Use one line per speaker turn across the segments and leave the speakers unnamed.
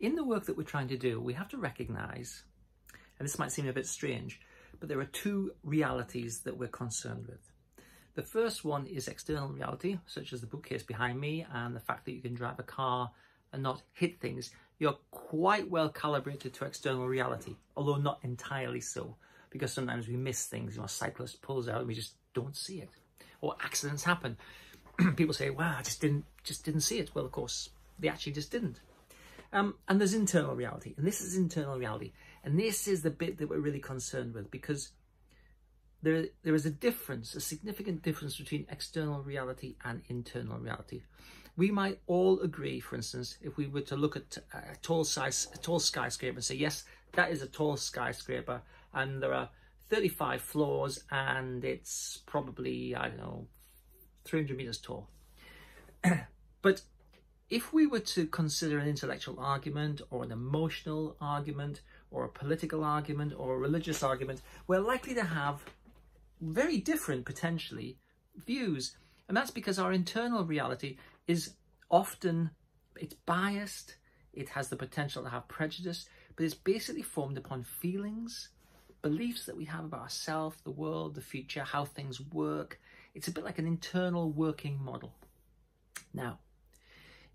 In the work that we're trying to do, we have to recognize, and this might seem a bit strange, but there are two realities that we're concerned with. The first one is external reality, such as the bookcase behind me and the fact that you can drive a car and not hit things. You're quite well calibrated to external reality, although not entirely so, because sometimes we miss things. You know, a cyclist pulls out and we just don't see it, or accidents happen. People say, "Wow, I just didn't see it." Well, of course, they actually just didn't. And there's internal reality, and this is internal reality, and this is the bit that we're really concerned with, because there is a difference, a significant difference between external reality and internal reality. We might all agree, for instance, if we were to look at a tall skyscraper and say, yes, that is a tall skyscraper, and there are 35 floors, and it's probably, I don't know, 300 meters tall. But if we were to consider an intellectual argument or an emotional argument or a political argument or a religious argument, we're likely to have very different, potentially, views. And that's because our internal reality is often, it's biased, it has the potential to have prejudice, but it's basically formed upon feelings, beliefs that we have about ourselves, the world, the future, how things work. It's a bit like an internal working model. Now,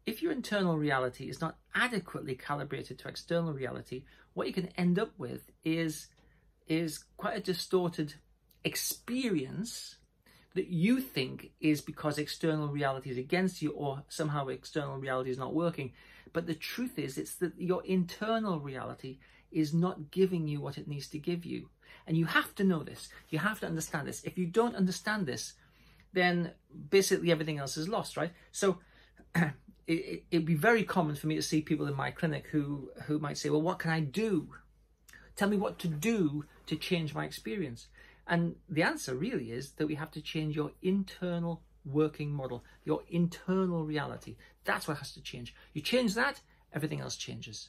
if your internal reality is not adequately calibrated to external reality, what you can end up with is quite a distorted experience that you think is because external reality is against you, or somehow external reality is not working. But the truth is, it's that your internal reality is not giving you what it needs to give you. And you have to know this. You have to understand this. If you don't understand this, then basically everything else is lost, right? So it'd be very common for me to see people in my clinic who might say, well, what can I do? Tell me what to do to change my experience. And the answer really is that we have to change your internal working model, your internal reality. That's what has to change. You change that, everything else changes.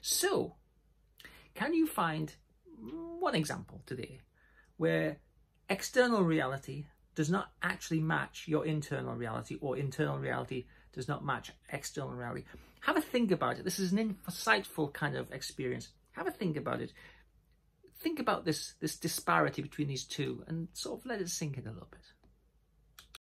So, can you find one example today where external reality does not actually match your internal reality, or internal reality does not match external reality? Have a think about it. This is an insightful kind of experience. Have a think about it. Think about this disparity between these two and sort of let it sink in a little bit.